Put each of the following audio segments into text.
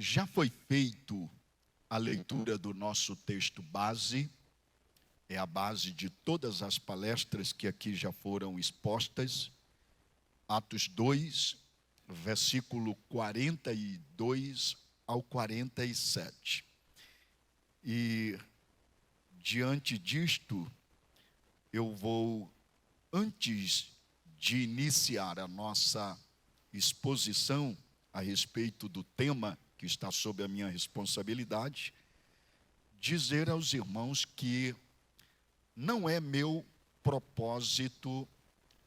Já foi feito a leitura do nosso texto base, é a base de todas as palestras que aqui já foram expostas, Atos 2, versículo 42 ao 47. E, diante disto, eu vou, antes de iniciar a nossa exposição a respeito do tema que está sob a minha responsabilidade, dizer aos irmãos que não é meu propósito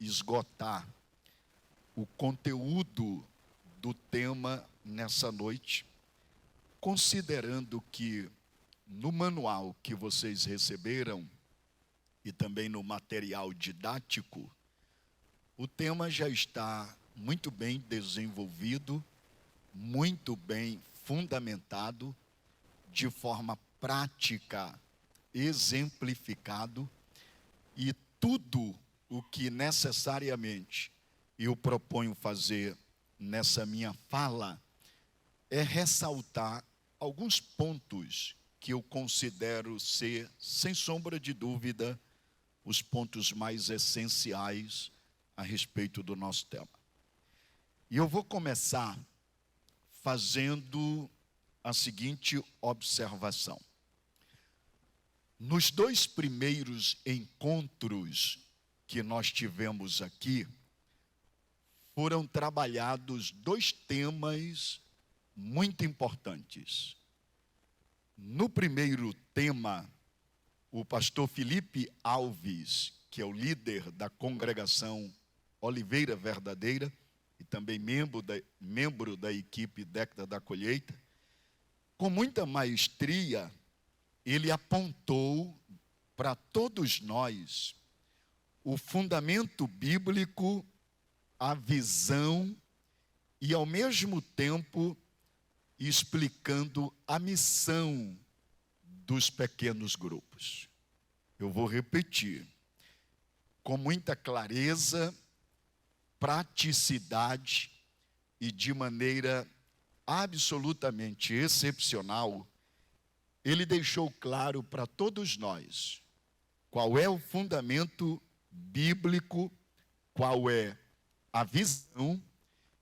esgotar o conteúdo do tema nessa noite, considerando que no manual que vocês receberam e também no material didático, o tema já está muito bem desenvolvido, muito bem fundamentado, de forma prática, exemplificado, e tudo o que necessariamente eu proponho fazer nessa minha fala é ressaltar alguns pontos que eu considero ser, sem sombra de dúvida, os pontos mais essenciais a respeito do nosso tema. E eu vou começar fazendo a seguinte observação. Nos dois primeiros encontros que nós tivemos aqui, foram trabalhados dois temas muito importantes. No primeiro tema, o pastor Felipe Alves, que é o líder da congregação Oliveira Verdadeira, e também membro da equipe Década da Colheita, com muita maestria, ele apontou para todos nós o fundamento bíblico, a visão e, ao mesmo tempo, explicando a missão dos pequenos grupos. Eu vou repetir, com muita clareza, praticidade e de maneira absolutamente excepcional, ele deixou claro para todos nós qual é o fundamento bíblico, qual é a visão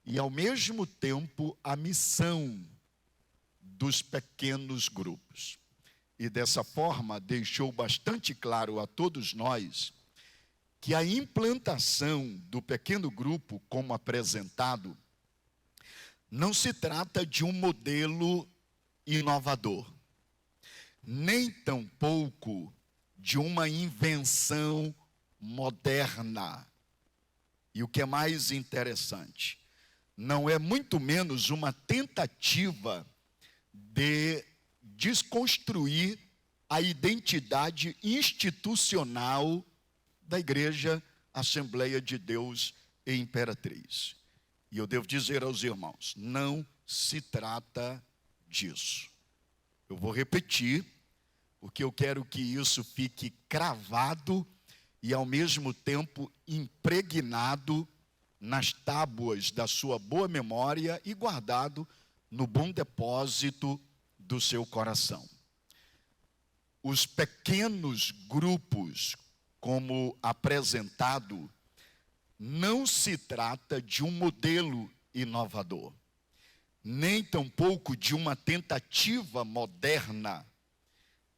e, ao mesmo tempo, a missão dos pequenos grupos. E dessa forma deixou bastante claro a todos nós que a implantação do pequeno grupo, como apresentado, não se trata de um modelo inovador, nem tampouco de uma invenção moderna. E o que é mais interessante, não é muito menos uma tentativa de desconstruir a identidade institucional da Igreja Assembleia de Deus e Imperatriz. E eu devo dizer aos irmãos, não se trata disso. Eu vou repetir, porque eu quero que isso fique cravado e, ao mesmo tempo, impregnado nas tábuas da sua boa memória e guardado no bom depósito do seu coração. Os pequenos grupos, como apresentado, não se trata de um modelo inovador, nem tampouco de uma tentativa moderna,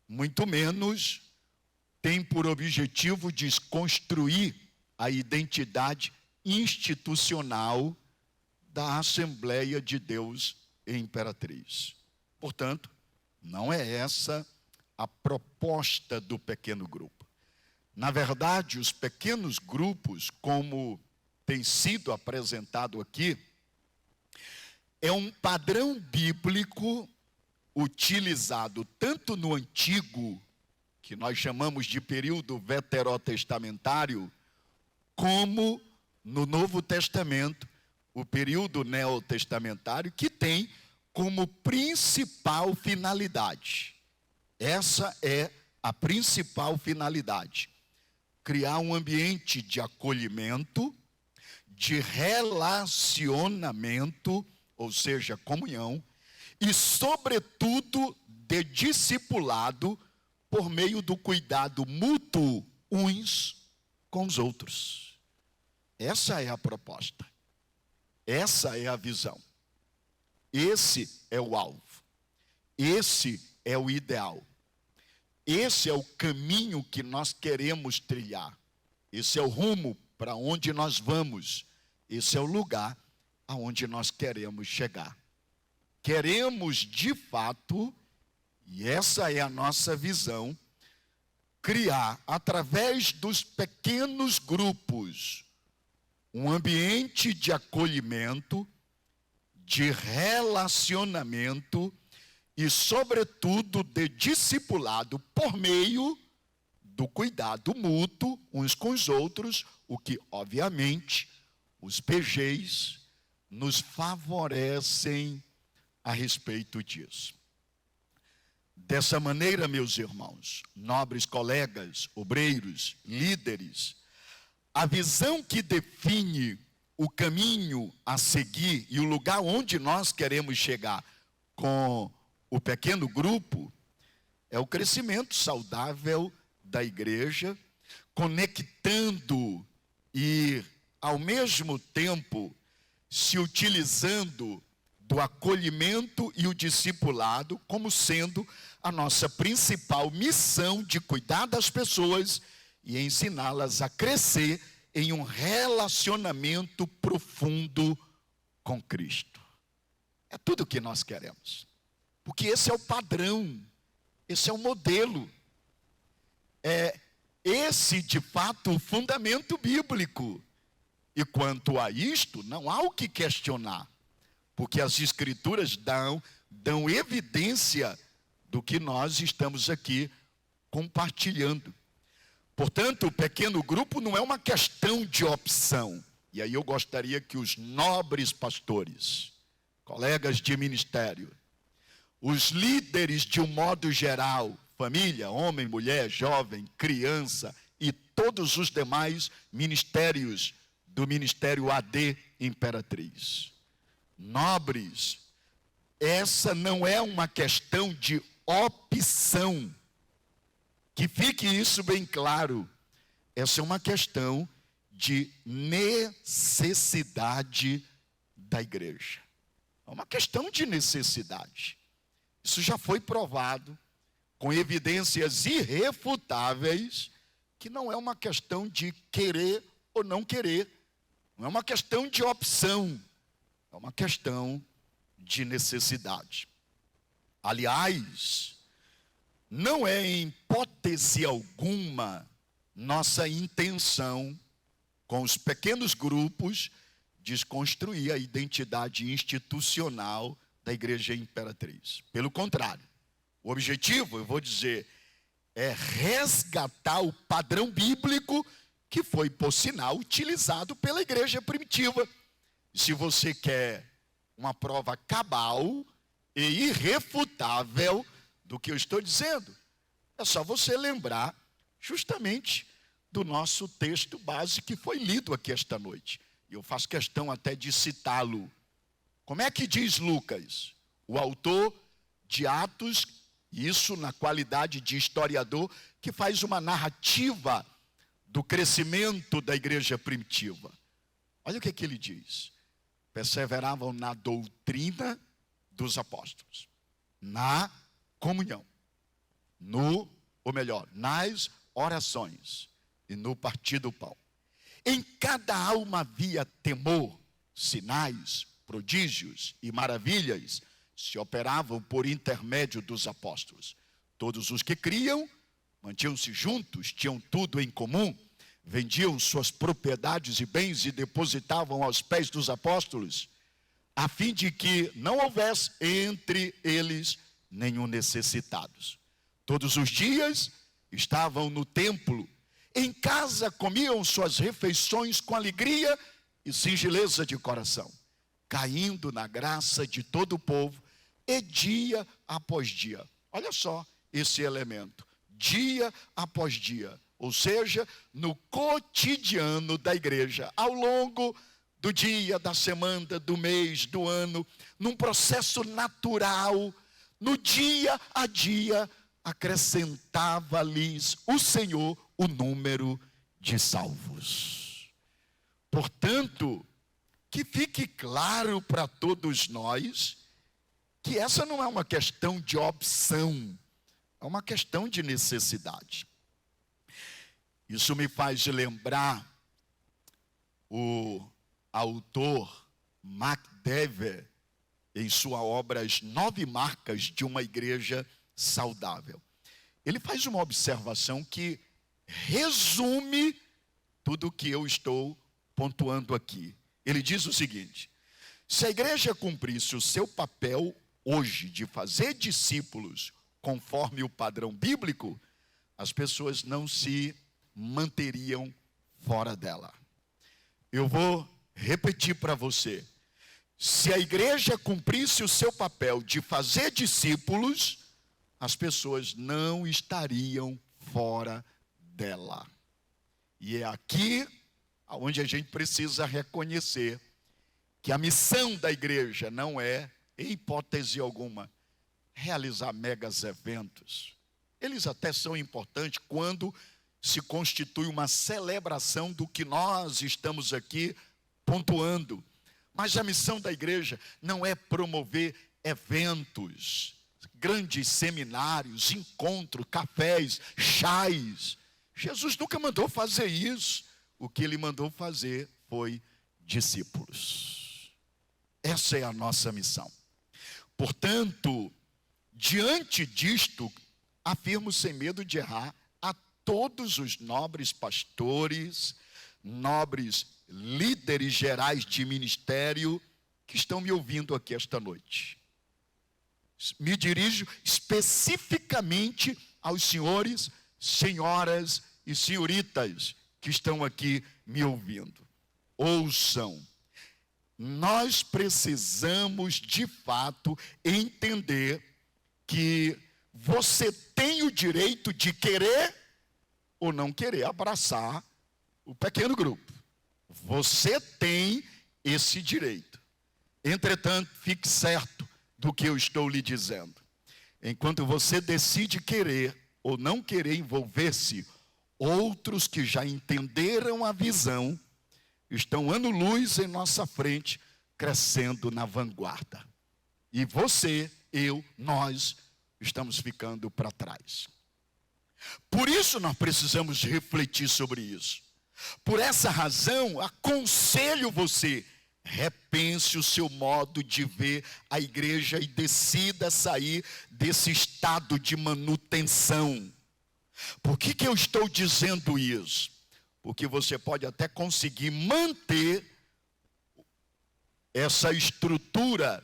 muito menos tem por objetivo desconstruir a identidade institucional da Assembleia de Deus e Imperatriz. Portanto, não é essa a proposta do pequeno grupo. Na verdade, os pequenos grupos, como tem sido apresentado aqui, é um padrão bíblico utilizado tanto no Antigo, que nós chamamos de período veterotestamentário, como no Novo Testamento, o período neotestamentário, que tem como principal finalidade. Essa é a principal finalidade. Criar um ambiente de acolhimento, de relacionamento, ou seja, comunhão, e, sobretudo, de discipulado por meio do cuidado mútuo uns com os outros. Essa é a proposta. Essa é a visão. Esse é o alvo. Esse é o ideal. Esse é o caminho que nós queremos trilhar. Esse é o rumo para onde nós vamos. Esse é o lugar aonde nós queremos chegar. Queremos, de fato, e essa é a nossa visão, criar, através dos pequenos grupos, um ambiente de acolhimento, de relacionamento e, sobretudo, de discipulado por meio do cuidado mútuo uns com os outros, o que, obviamente, os PGs nos favorecem a respeito disso. Dessa maneira, meus irmãos, nobres colegas, obreiros, líderes, a visão que define o caminho a seguir e o lugar onde nós queremos chegar com o pequeno grupo é o crescimento saudável da igreja, conectando e, ao mesmo tempo, se utilizando do acolhimento e o discipulado como sendo a nossa principal missão de cuidar das pessoas e ensiná-las a crescer em um relacionamento profundo com Cristo. É tudo o que nós queremos. Porque esse é o padrão, esse é o modelo. É esse, de fato, o fundamento bíblico. E quanto a isto, não há o que questionar. Porque as Escrituras dão evidência do que nós estamos aqui compartilhando. Portanto, o pequeno grupo não é uma questão de opção. E aí eu gostaria que os nobres pastores, colegas de ministério, os líderes de um modo geral, família, homem, mulher, jovem, criança e todos os demais ministérios do Ministério AD Imperatriz. Nobres, essa não é uma questão de opção. Que fique isso bem claro. Essa é uma questão de necessidade da igreja. É uma questão de necessidade. Isso já foi provado com evidências irrefutáveis que não é uma questão de querer ou não querer. Não é uma questão de opção. É uma questão de necessidade. Aliás, não é em hipótese alguma nossa intenção, com os pequenos grupos, desconstruir a identidade institucional da Igreja Imperatriz. Pelo contrário, o objetivo, eu vou dizer, é resgatar o padrão bíblico que foi, por sinal, utilizado pela igreja primitiva. Se você quer uma prova cabal e irrefutável do que eu estou dizendo, é só você lembrar justamente do nosso texto base que foi lido aqui esta noite. E eu faço questão até de citá-lo. Como é que diz Lucas, o autor de Atos, isso na qualidade de historiador, que faz uma narrativa do crescimento da igreja primitiva? Olha o que ele diz. Perseveravam na doutrina dos apóstolos, na comunhão, nas orações e no partir do pão. Em cada alma havia temor, sinais, prodígios e maravilhas se operavam por intermédio dos apóstolos. Todos os que criam mantinham-se juntos, tinham tudo em comum, vendiam suas propriedades e bens e depositavam aos pés dos apóstolos, a fim de que não houvesse entre eles nenhum necessitado. Todos os dias estavam no templo, em casa comiam suas refeições com alegria e singeleza de coração, caindo na graça de todo o povo, e dia após dia. Olha só esse elemento, dia após dia, ou seja, no cotidiano da igreja, ao longo do dia, da semana, do mês, do ano, num processo natural, no dia a dia, acrescentava-lhes o Senhor o número de salvos. Portanto, que fique claro para todos nós que essa não é uma questão de opção, é uma questão de necessidade. Isso me faz lembrar o autor Mark Dever, em sua obra As 9 Marcas de uma Igreja Saudável. Ele faz uma observação que resume tudo o que eu estou pontuando aqui. Ele diz o seguinte: se a igreja cumprisse o seu papel hoje de fazer discípulos conforme o padrão bíblico, as pessoas não se manteriam fora dela. Eu vou repetir para você. Se a igreja cumprisse o seu papel de fazer discípulos, as pessoas não estariam fora dela. E é aqui onde a gente precisa reconhecer que a missão da igreja não é, em hipótese alguma, realizar megas eventos. Eles até são importantes quando se constitui uma celebração do que nós estamos aqui pontuando. Mas a missão da igreja não é promover eventos, grandes seminários, encontros, cafés, chás. Jesus nunca mandou fazer isso. O que ele mandou fazer foi discípulos. Essa é a nossa missão. Portanto, diante disto, afirmo sem medo de errar a todos os nobres pastores, nobres líderes gerais de ministério que estão me ouvindo aqui esta noite. Me dirijo especificamente aos senhores, senhoras e senhoritas que estão aqui me ouvindo. Ouçam, nós precisamos de fato entender que você tem o direito de querer ou não querer abraçar o pequeno grupo. Você tem esse direito. Entretanto, fique certo do que eu estou lhe dizendo. Enquanto você decide querer ou não querer envolver-se, outros que já entenderam a visão estão ano-luz em nossa frente, crescendo na vanguarda. E você, eu, nós estamos ficando para trás. Por isso nós precisamos refletir sobre isso. Por essa razão, aconselho você, repense o seu modo de ver a igreja e decida sair desse estado de manutenção. Por que eu estou dizendo isso? Porque você pode até conseguir manter essa estrutura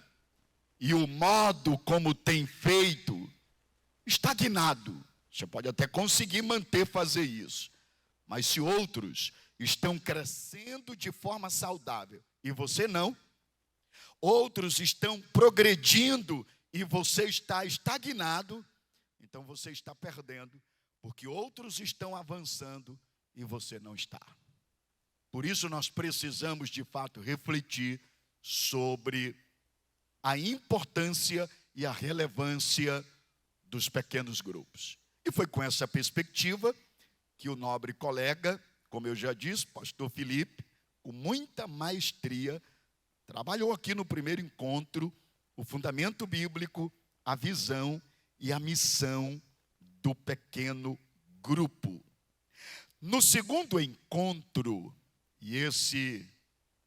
e o modo como tem feito estagnado. Você pode até conseguir manter fazer isso. Mas se outros estão crescendo de forma saudável e você não, outros estão progredindo e você está estagnado, então você está perdendo, porque outros estão avançando e você não está. Por isso nós precisamos de fato refletir sobre a importância e a relevância dos pequenos grupos. E foi com essa perspectiva que o nobre colega, como eu já disse, pastor Felipe, com muita maestria, trabalhou aqui no primeiro encontro o fundamento bíblico, a visão e a missão do pequeno grupo. No segundo encontro, e esse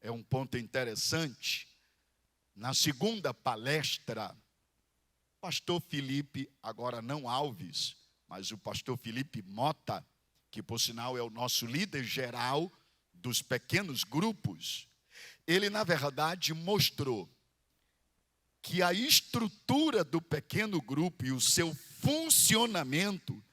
é um ponto interessante, na segunda palestra, pastor Felipe, agora não Alves, mas o pastor Felipe Mota, que por sinal é o nosso líder geral dos pequenos grupos, ele na verdade mostrou que a estrutura do pequeno grupo e o seu funcionamento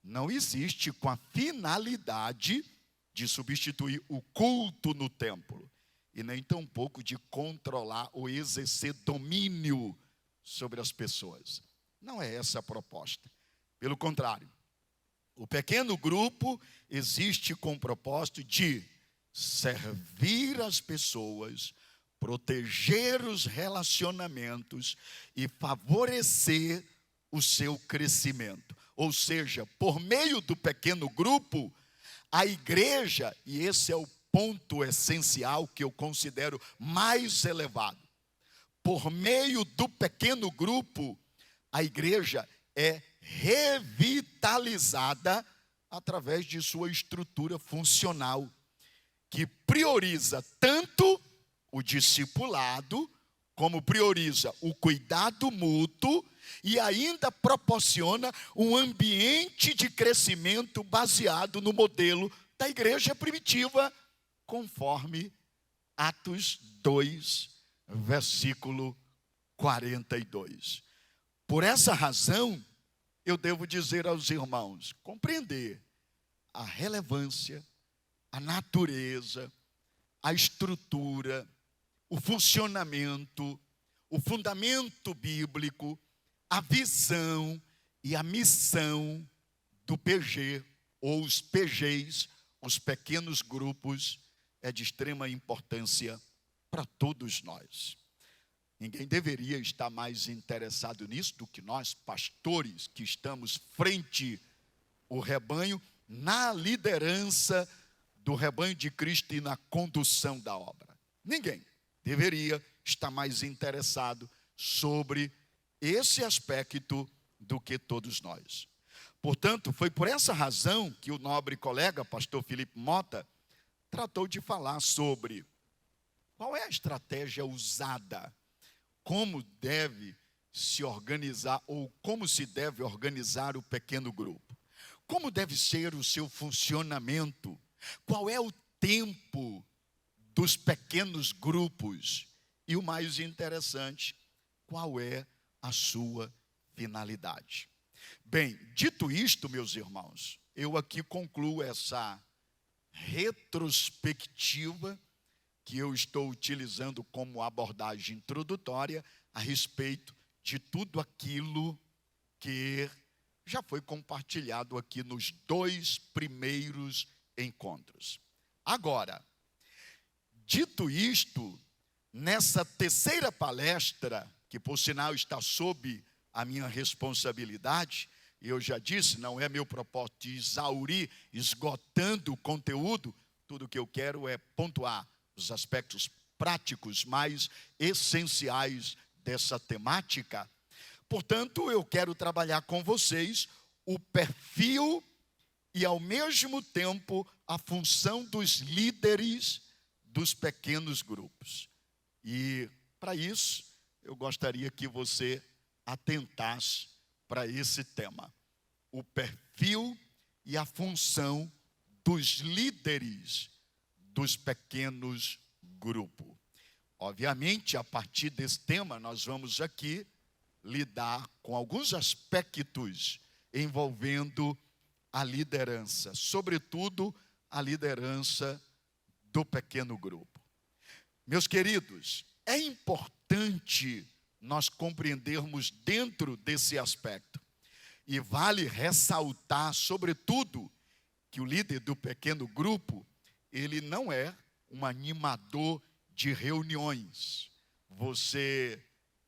não existe com a finalidade de substituir o culto no templo, e nem tampouco de controlar ou exercer domínio sobre as pessoas. Não é essa a proposta. Pelo contrário, o pequeno grupo existe com o propósito de servir as pessoas, proteger os relacionamentos e favorecer o seu crescimento. Ou seja, por meio do pequeno grupo, a igreja, e esse é o ponto essencial que eu considero mais elevado, por meio do pequeno grupo, a igreja é revitalizada através de sua estrutura funcional, que prioriza tanto o discipulado, como prioriza o cuidado mútuo e ainda proporciona um ambiente de crescimento baseado no modelo da igreja primitiva, conforme Atos 2, versículo 42. Por essa razão, eu devo dizer aos irmãos, compreender a relevância, a natureza, a estrutura, o funcionamento, o fundamento bíblico, a visão e a missão do PG, ou os PGs, os pequenos grupos, é de extrema importância para todos nós. Ninguém deveria estar mais interessado nisso do que nós, pastores, que estamos frente ao rebanho, na liderança do rebanho de Cristo e na condução da obra. Ninguém deveria estar mais interessado sobre esse aspecto do que todos nós. Portanto, foi por essa razão que o nobre colega, pastor Felipe Mota, tratou de falar sobre qual é a estratégia usada, como deve se organizar ou como se deve organizar o pequeno grupo. Como deve ser o seu funcionamento? Qual é o tempo dos pequenos grupos? E o mais interessante, qual é a sua finalidade? Bem, dito isto, meus irmãos, eu aqui concluo essa retrospectiva que eu estou utilizando como abordagem introdutória a respeito de tudo aquilo que já foi compartilhado aqui nos 2 primeiros encontros. Agora, dito isto, nessa terceira palestra, que por sinal está sob a minha responsabilidade, e eu já disse, não é meu propósito exaurir, esgotando o conteúdo, tudo que eu quero é pontuar os aspectos práticos mais essenciais dessa temática. Portanto, eu quero trabalhar com vocês o perfil e, ao mesmo tempo, a função dos líderes dos pequenos grupos. E, para isso, eu gostaria que você atentasse para esse tema. O perfil e a função dos líderes dos pequenos grupos. Obviamente, a partir desse tema, nós vamos aqui lidar com alguns aspectos envolvendo a liderança, sobretudo a liderança do pequeno grupo. Meus queridos, é importante nós compreendermos dentro desse aspecto, e vale ressaltar, sobretudo, que o líder do pequeno grupo, ele não é um animador de reuniões. Você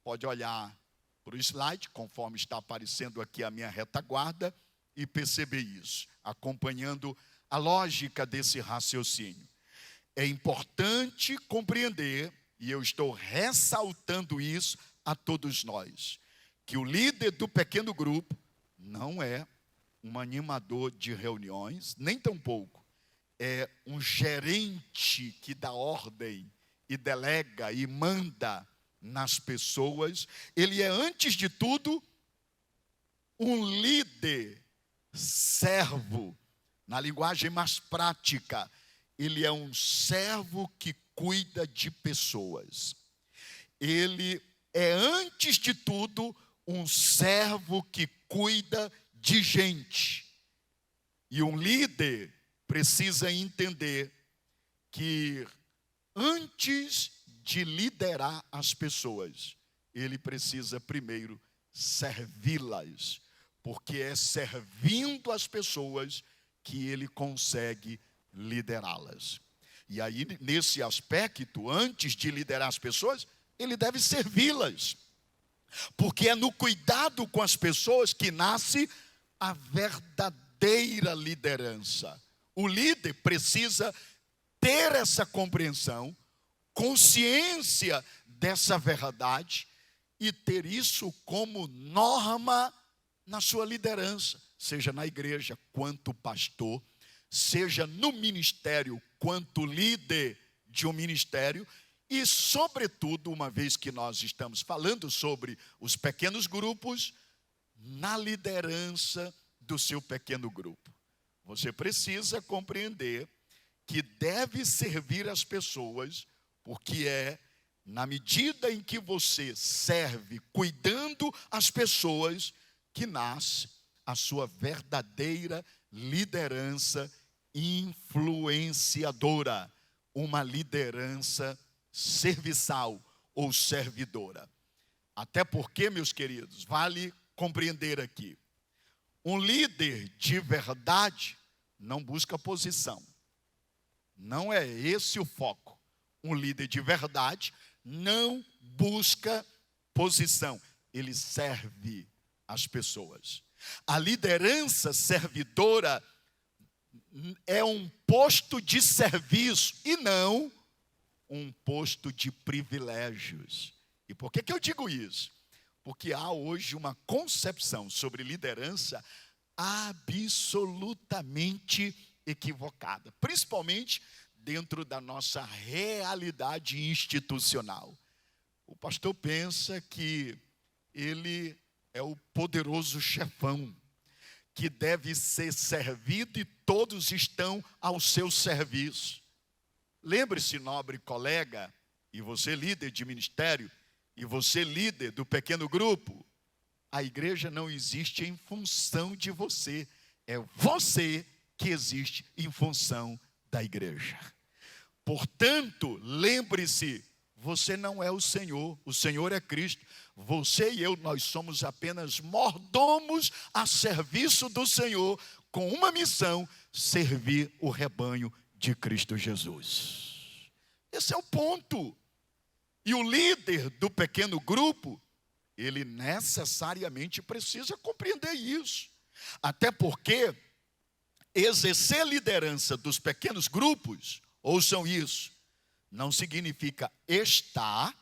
pode olhar para o slide, conforme está aparecendo aqui a minha retaguarda, e perceber isso, acompanhando a lógica desse raciocínio. É importante compreender, e eu estou ressaltando isso a todos nós, que o líder do pequeno grupo não é um animador de reuniões, nem tampouco é um gerente que dá ordem e delega e manda nas pessoas. Ele é, antes de tudo, um líder servo. Na linguagem mais prática, ele é um servo que cuida de pessoas. Ele é, antes de tudo, um servo que cuida de gente. E um líder precisa entender que antes de liderar as pessoas, ele precisa primeiro servi-las, porque é servindo as pessoas que ele consegue liderá-las. E aí, nesse aspecto, antes de liderar as pessoas, ele deve servi-las. Porque é no cuidado com as pessoas que nasce a verdadeira liderança. O líder precisa ter essa compreensão, consciência dessa verdade e ter isso como norma na sua liderança, seja na igreja quanto pastor, seja no ministério quanto líder de um ministério e, sobretudo, uma vez que nós estamos falando sobre os pequenos grupos, na liderança do seu pequeno grupo. Você precisa compreender que deve servir as pessoas, porque é na medida em que você serve, cuidando as pessoas, que nasce a sua verdadeira liderança influenciadora, uma liderança serviçal ou servidora. Até porque, meus queridos, vale compreender aqui, um líder de verdade não busca posição. Não é esse o foco. Um líder de verdade não busca posição. Ele serve as pessoas. A liderança servidora é um posto de serviço e não um posto de privilégios. E por que eu digo isso? Porque há hoje uma concepção sobre liderança absolutamente equivocada, principalmente dentro da nossa realidade institucional. O pastor pensa que ele é o poderoso chefão, que deve ser servido e todos estão ao seu serviço. Lembre-se, nobre colega, e você líder de ministério, e você líder do pequeno grupo, a igreja não existe em função de você, é você que existe em função da igreja. Portanto, lembre-se, você não é o Senhor é Cristo. Você e eu, nós somos apenas mordomos a serviço do Senhor, com uma missão: servir o rebanho de Cristo Jesus. Esse é o ponto. E o líder do pequeno grupo, ele necessariamente precisa compreender isso. Até porque exercer liderança dos pequenos grupos, ouçam isso, não significa estar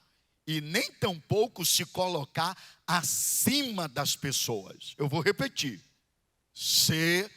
e nem tampouco se colocar acima das pessoas. Eu vou repetir. Ser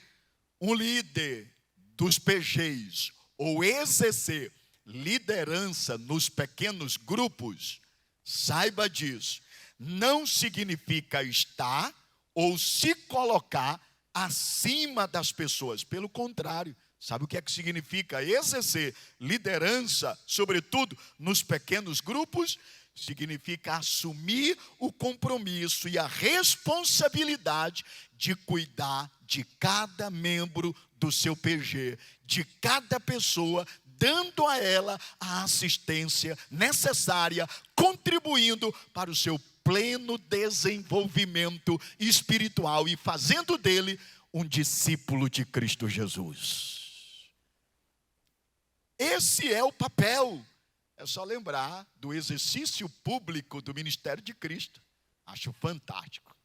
um líder dos PGs ou exercer liderança nos pequenos grupos, saiba disso, não significa estar ou se colocar acima das pessoas. Pelo contrário, sabe o que é que significa exercer liderança, sobretudo nos pequenos grupos? Significa assumir o compromisso e a responsabilidade de cuidar de cada membro do seu PG, de cada pessoa, dando a ela a assistência necessária, contribuindo para o seu pleno desenvolvimento espiritual e fazendo dele um discípulo de Cristo Jesus. Esse é o papel. É só lembrar do exercício público do ministério de Cristo. Acho fantástico.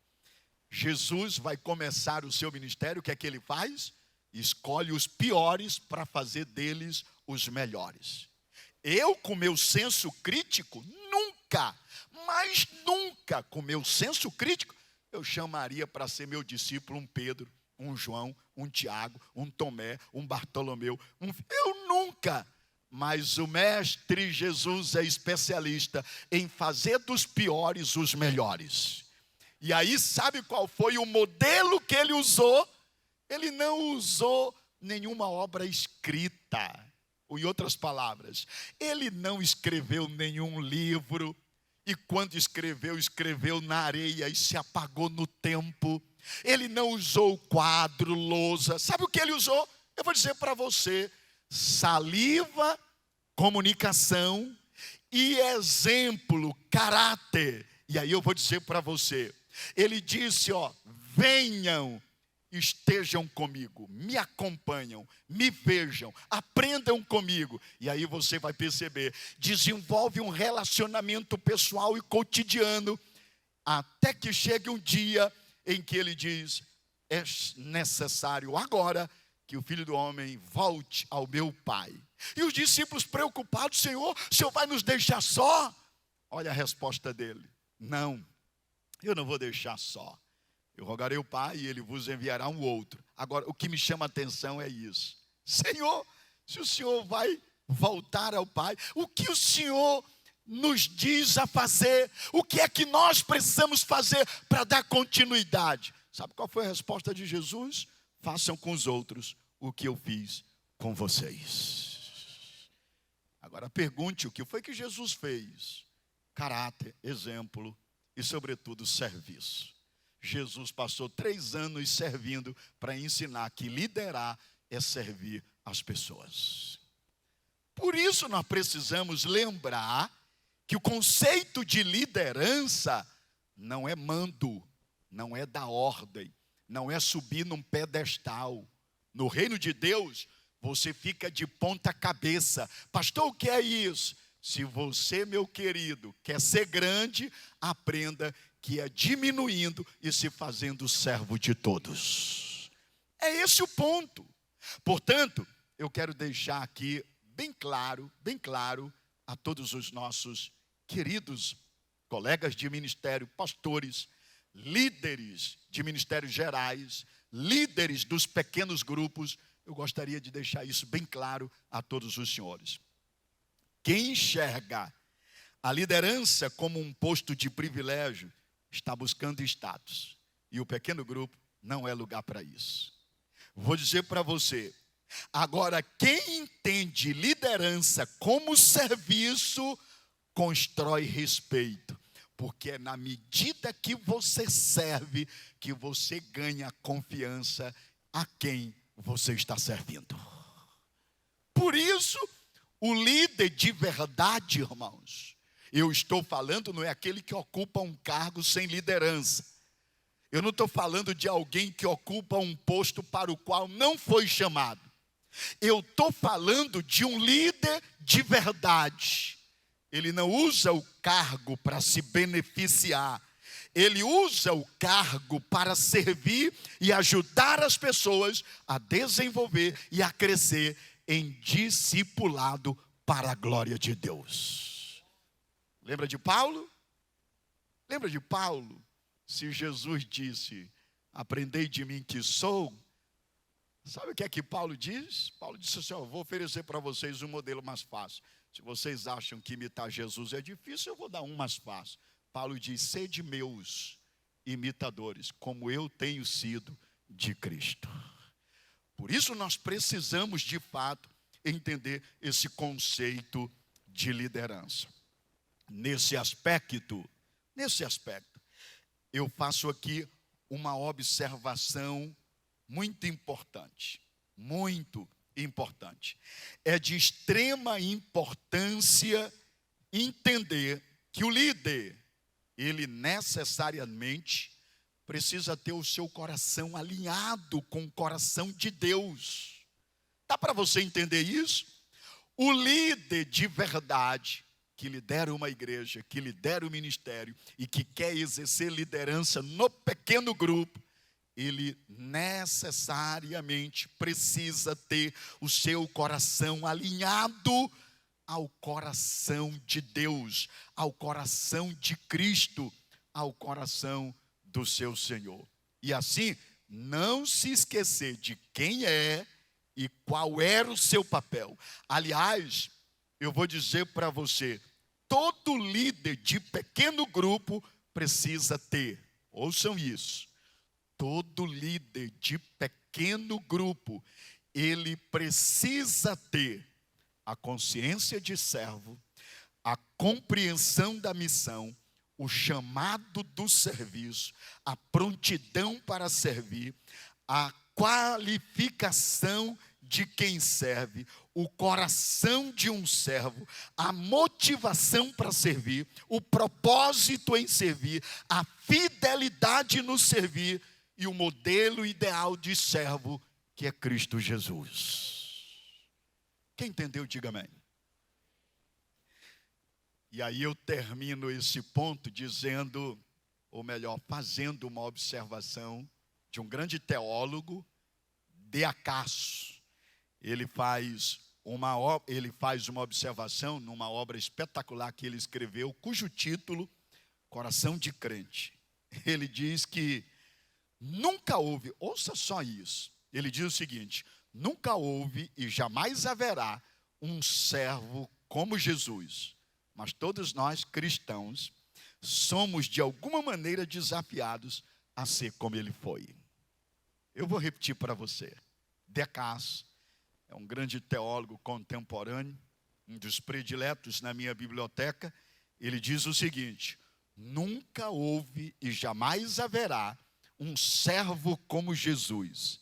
Jesus vai começar o seu ministério, o que é que ele faz? Escolhe os piores para fazer deles os melhores. Eu, com meu senso crítico, nunca, mas nunca, com meu senso crítico, eu chamaria para ser meu discípulo um Pedro, um João, um Tiago, um Tomé, um Bartolomeu. Eu nunca. Mas o Mestre Jesus é especialista em fazer dos piores os melhores. E aí, sabe qual foi o modelo que ele usou? Ele não usou nenhuma obra escrita. Ou, em outras palavras, ele não escreveu nenhum livro. E quando escreveu, escreveu na areia e se apagou no tempo. Ele não usou quadro, lousa. Sabe o que ele usou? Eu vou dizer para você: saliva, comunicação e exemplo, caráter. E aí eu vou dizer para você, ele disse, venham estejam comigo, me acompanham, me vejam, aprendam comigo. E aí você vai perceber, desenvolve um relacionamento pessoal e cotidiano, até que chegue um dia em que ele diz: é necessário agora que o Filho do Homem volte ao meu Pai. E os discípulos preocupados: Senhor, o Senhor vai nos deixar só? Olha a resposta dele: não, eu não vou deixar só. Eu rogarei ao Pai e Ele vos enviará um outro. Agora, o que me chama a atenção é isso: Senhor, se o Senhor vai voltar ao Pai, o que o Senhor nos diz a fazer? O que é que nós precisamos fazer para dar continuidade? Sabe qual foi a resposta de Jesus? Façam com os outros o que eu fiz com vocês. Agora pergunte: o que foi que Jesus fez? Caráter, exemplo e, sobretudo, serviço. Jesus passou 3 anos servindo para ensinar que liderar é servir as pessoas. Por isso nós precisamos lembrar que o conceito de liderança não é mando, não é dar ordem, não é subir num pedestal. No reino de Deus, você fica de ponta cabeça. Pastor, o que é isso? Se você, meu querido, quer ser grande, aprenda que é diminuindo e se fazendo servo de todos. É esse o ponto. Portanto, eu quero deixar aqui bem claro a todos os nossos queridos colegas de ministério, pastores, líderes de ministérios gerais, líderes dos pequenos grupos. Eu gostaria de deixar isso bem claro a todos os senhores. Quem enxerga a liderança como um posto de privilégio está buscando status. E o pequeno grupo não é lugar para isso. Vou dizer para você, agora, quem entende liderança como serviço, constrói respeito. Porque é na medida que você serve, que você ganha confiança a quem você está servindo. Por isso, o líder de verdade, irmãos, eu estou falando, não é aquele que ocupa um cargo sem liderança. Eu não estou falando de alguém que ocupa um posto para o qual não foi chamado. Eu estou falando de um líder de verdade. Ele não usa o cargo para se beneficiar. Ele usa o cargo para servir e ajudar as pessoas a desenvolver e a crescer em discipulado para a glória de Deus. Lembra de Paulo? Lembra de Paulo? Se Jesus disse: aprendei de mim que sou. Sabe o que é que Paulo diz? Paulo disse assim: vou oferecer para vocês um modelo mais fácil. Se vocês acham que imitar Jesus é difícil, eu vou dar um mais fácil. Paulo diz: sede meus imitadores, como eu tenho sido de Cristo. Por isso nós precisamos, de fato, entender esse conceito de liderança. Nesse aspecto, eu faço aqui uma observação muito importante. É de extrema importância entender que o líder, ele necessariamente precisa ter o seu coração alinhado com o coração de Deus. Dá para você entender isso? O líder de verdade, que lidera uma igreja, que lidera o ministério e que quer exercer liderança no pequeno grupo, ele necessariamente precisa ter o seu coração alinhado ao coração de Deus, ao coração de Cristo, ao coração do seu Senhor. E assim, não se esquecer de quem é e qual era o seu papel. Aliás, eu vou dizer para você, todo líder de pequeno grupo precisa ter, ouçam isso, todo líder de pequeno grupo, ele precisa ter a consciência de servo, a compreensão da missão, o chamado do serviço, a prontidão para servir, a qualificação de quem serve, o coração de um servo, a motivação para servir, o propósito em servir, a fidelidade no servir e o modelo ideal de servo, que é Cristo Jesus. Quem entendeu, diga amém. E aí eu termino esse ponto dizendo, ou melhor, fazendo uma observação de um grande teólogo, de Acaso. Ele faz uma observação numa obra espetacular que ele escreveu, cujo título, Coração de Crente. Ele diz que nunca houve, ouça só isso, ele diz o seguinte: nunca houve e jamais haverá um servo como Jesus, mas todos nós cristãos somos de alguma maneira desafiados a ser como ele foi. Eu vou repetir para você. Descartes é um grande teólogo contemporâneo, um dos prediletos na minha biblioteca. Ele diz o seguinte: nunca houve e jamais haverá um servo como Jesus,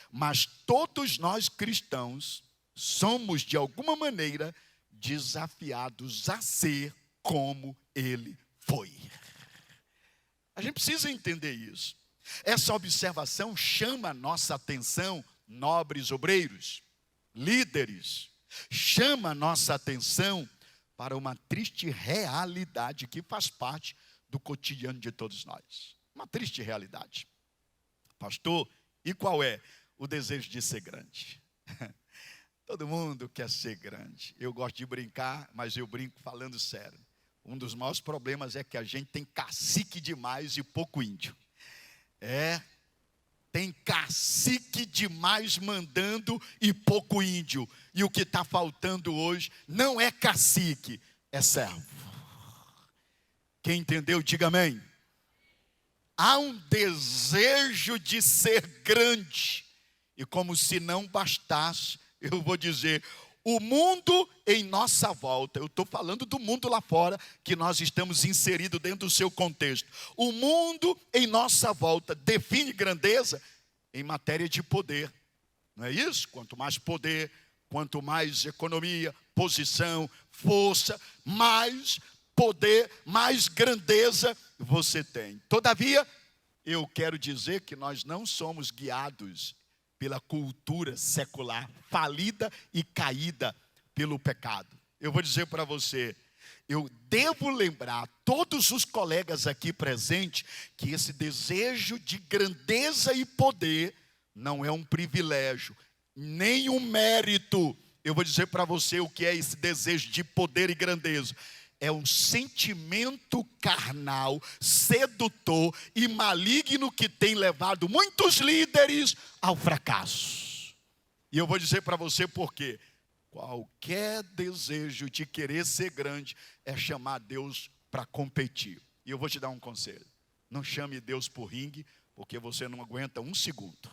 mas todos nós cristãos somos de alguma maneira desafiados a ser como ele foi. A gente precisa entender isso. Essa observação chama a nossa atenção, nobres obreiros, líderes, chama a nossa atenção para uma triste realidade que faz parte do cotidiano de todos nós. Uma triste realidade. Pastor, e qual é? O desejo de ser grande. Todo mundo quer ser grande. Eu gosto de brincar, mas eu brinco falando sério. Um dos maiores problemas é que a gente tem cacique demais e pouco índio. Tem cacique demais mandando e pouco índio. E o que está faltando hoje não é cacique, é servo. Quem entendeu, diga amém. Há um desejo de ser grande. E como se não bastasse, eu vou dizer, o mundo em nossa volta, eu estou falando do mundo lá fora, que nós estamos inseridos dentro do seu contexto. O mundo em nossa volta define grandeza em matéria de poder. Não é isso? Quanto mais poder, quanto mais economia, posição, força, mais poder, mais grandeza você tem. Todavia, eu quero dizer que nós não somos guiados pela cultura secular, falida e caída pelo pecado. Eu vou dizer para você, eu devo lembrar todos os colegas aqui presentes que esse desejo de grandeza e poder não é um privilégio, nem um mérito. Eu vou dizer para você o que é esse desejo de poder e grandeza. É um sentimento carnal, sedutor e maligno que tem levado muitos líderes ao fracasso. E eu vou dizer para você por quê. Qualquer desejo de querer ser grande é chamar Deus para competir. E eu vou te dar um conselho. Não chame Deus por ringue, porque você não aguenta um segundo.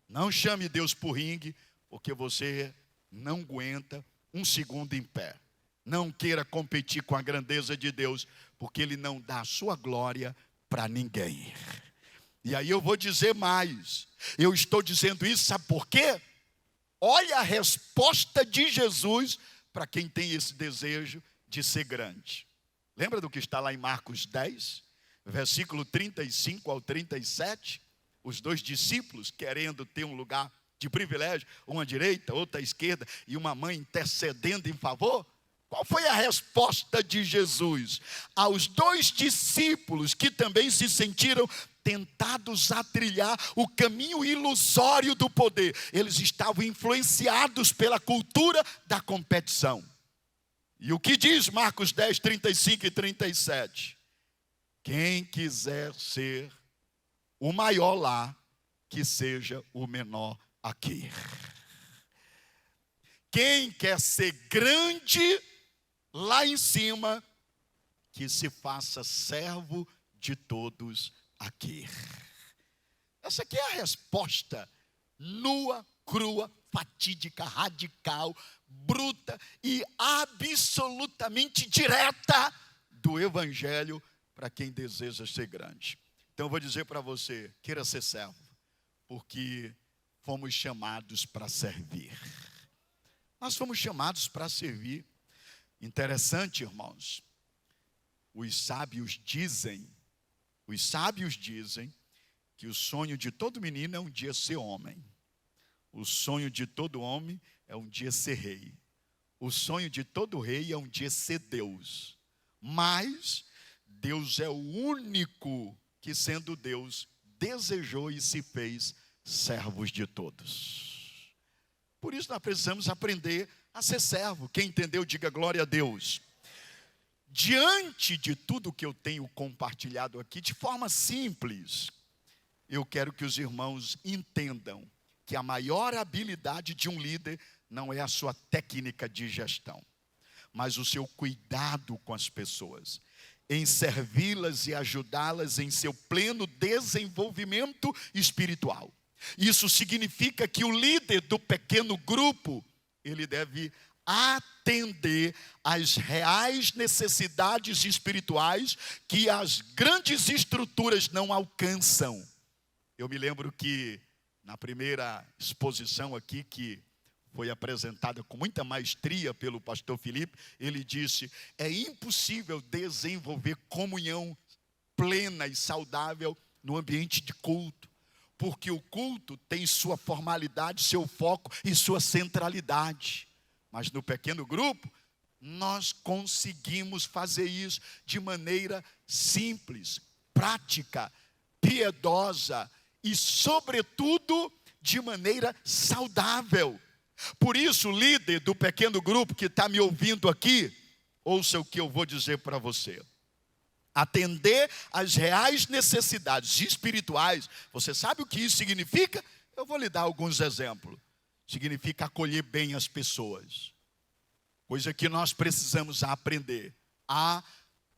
Não chame Deus por ringue, porque você não aguenta um segundo em pé. Não queira competir com a grandeza de Deus, porque Ele não dá a sua glória para ninguém. E aí eu vou dizer mais. Eu estou dizendo isso, sabe por quê? Olha a resposta de Jesus para quem tem esse desejo de ser grande. Lembra do que está lá em Marcos 10, versículo 35 ao 37? Os dois discípulos querendo ter um lugar de privilégio, uma à direita, outra à esquerda, e uma mãe intercedendo em favor. Qual foi a resposta de Jesus aos dois discípulos que também se sentiram tentados a trilhar o caminho ilusório do poder? Eles estavam influenciados pela cultura da competição. E o que diz Marcos 10, 35 e 37? Quem quiser ser o maior lá, que seja o menor aqui. Quem quer ser grande lá em cima, que se faça servo de todos aqui. Essa aqui é a resposta nua, crua, fatídica, radical, bruta e absolutamente direta do Evangelho para quem deseja ser grande. Então eu vou dizer para você, queira ser servo, porque fomos chamados para servir. Nós fomos chamados para servir. Interessante, irmãos, os sábios dizem que o sonho de todo menino é um dia ser homem. O sonho de todo homem é um dia ser rei. O sonho de todo rei é um dia ser Deus. Mas Deus é o único que, sendo Deus, desejou e se fez servos de todos. Por isso nós precisamos aprender a ser servo. Quem entendeu, diga glória a Deus. Diante de tudo que eu tenho compartilhado aqui, de forma simples, eu quero que os irmãos entendam que a maior habilidade de um líder não é a sua técnica de gestão, mas o seu cuidado com as pessoas, em servi-las e ajudá-las em seu pleno desenvolvimento espiritual. Isso significa que o líder do pequeno grupo, ele deve atender às reais necessidades espirituais que as grandes estruturas não alcançam. Eu me lembro que na primeira exposição aqui, que foi apresentada com muita maestria pelo pastor Felipe, ele disse: é impossível desenvolver comunhão plena e saudável no ambiente de culto, porque o culto tem sua formalidade, seu foco e sua centralidade. Mas no pequeno grupo, nós conseguimos fazer isso de maneira simples, prática, piedosa e, sobretudo, de maneira saudável. Por isso, o líder do pequeno grupo que está me ouvindo aqui, ouça o que eu vou dizer para você. Atender às reais necessidades espirituais, você sabe o que isso significa? Eu vou lhe dar alguns exemplos. Significa acolher bem as pessoas, coisa que nós precisamos aprender. A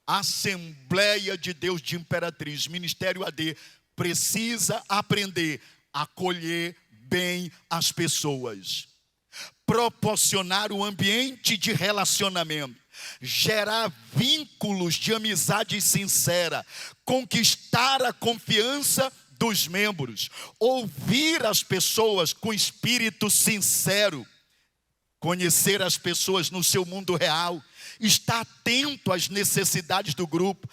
Assembleia de Deus de Imperatriz, Ministério AD, precisa aprender a acolher bem as pessoas, proporcionar um ambiente de relacionamento, gerar vínculos de amizade sincera, conquistar a confiança dos membros, ouvir as pessoas com espírito sincero, conhecer as pessoas no seu mundo real, estar atento às necessidades do grupo,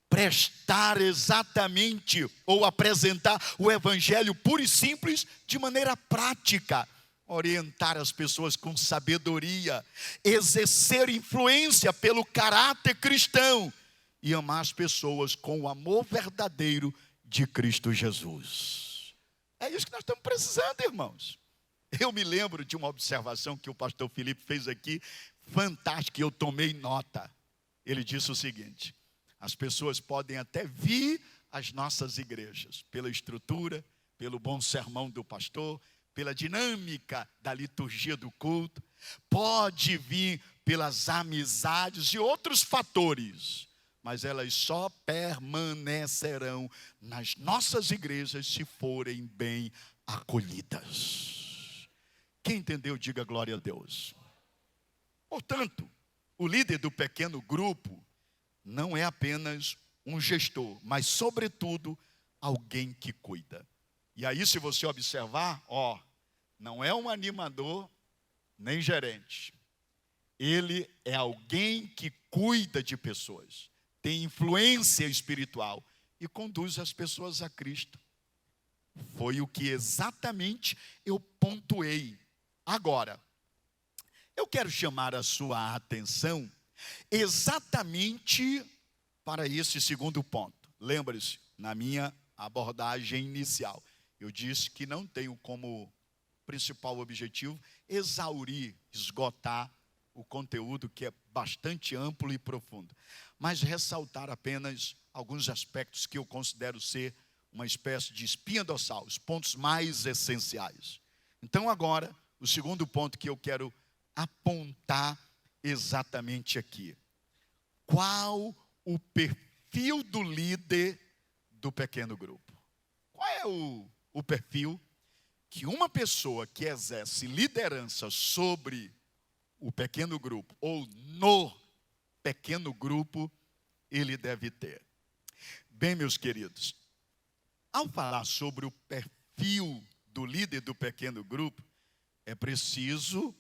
prestar exatamente ou apresentar o evangelho puro e simples de maneira prática, orientar as pessoas com sabedoria, exercer influência pelo caráter cristão e amar as pessoas com o amor verdadeiro de Cristo Jesus. É isso que nós estamos precisando, irmãos. Eu me lembro de uma observação que o pastor Felipe fez aqui, fantástica, e eu tomei nota. Ele disse o seguinte: as pessoas podem até vir às nossas igrejas, pela estrutura, pelo bom sermão do pastor, pela dinâmica da liturgia do culto, pode vir pelas amizades e outros fatores, mas elas só permanecerão nas nossas igrejas se forem bem acolhidas. Quem entendeu, diga glória a Deus. Portanto, o líder do pequeno grupo não é apenas um gestor, mas sobretudo alguém que cuida. E aí, se você observar, não é um animador nem gerente. Ele é alguém que cuida de pessoas, tem influência espiritual e conduz as pessoas a Cristo. Foi o que exatamente eu pontuei. Agora, eu quero chamar a sua atenção exatamente para esse segundo ponto. Lembre-se, na minha abordagem inicial, eu disse que não tenho como principal objetivo exaurir, esgotar o conteúdo, que é bastante amplo e profundo, mas ressaltar apenas alguns aspectos que eu considero ser uma espécie de espinha dorsal, os pontos mais essenciais. Então agora, o segundo ponto que eu quero apontar exatamente aqui: qual o perfil do líder do pequeno grupo? Qual é o perfil que uma pessoa que exerce liderança sobre o pequeno grupo ou no pequeno grupo ele deve ter? Bem, meus queridos, ao falar sobre o perfil do líder do pequeno grupo, é preciso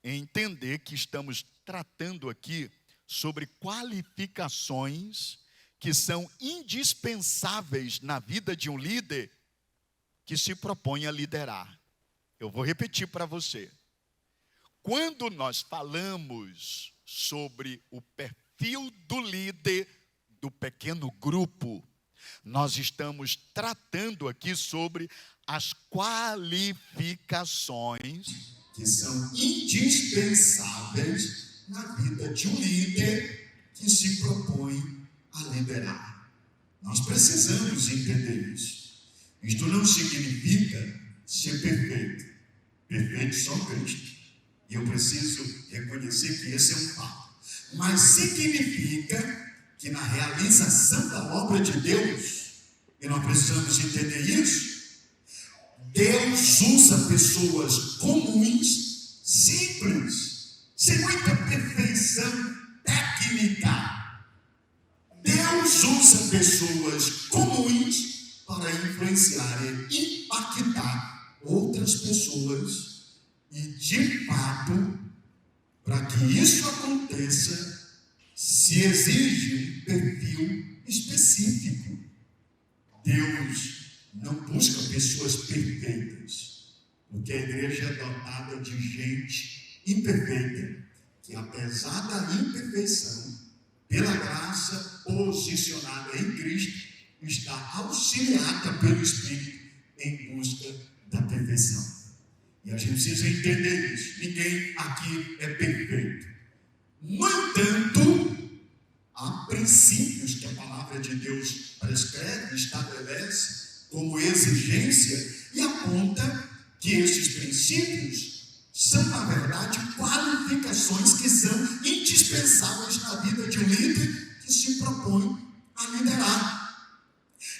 entender que estamos tratando aqui sobre qualificações que são indispensáveis na vida de um líder que se propõe a liderar. Eu vou repetir para você. Quando nós falamos sobre o perfil do líder do pequeno grupo, nós estamos tratando aqui sobre as qualificações que são indispensáveis na vida de um líder que se propõe a liderar. Nós precisamos entender isso. Isto não significa ser perfeito. Perfeito só Cristo. E eu preciso reconhecer que esse é um fato. Mas significa que na realização da obra de Deus, e nós precisamos entender isso, Deus usa pessoas comuns, simples, sem muita perfeição técnica. Deus usa pessoas comuns para influenciar e impactar outras pessoas. E de fato, para que isso aconteça, se exige um perfil específico. Deus não busca pessoas perfeitas, porque a igreja é dotada de gente imperfeita, que apesar da imperfeição, pela graça posicionada em Cristo, está auxiliada pelo Espírito em busca da perfeição. E a gente precisa entender isso. Ninguém aqui é perfeito. No entanto, há princípios que a palavra de Deus prescreve, estabelece como exigência e aponta que esses princípios são, na verdade, qualificações que são indispensáveis na vida de um líder que se propõe a liderar.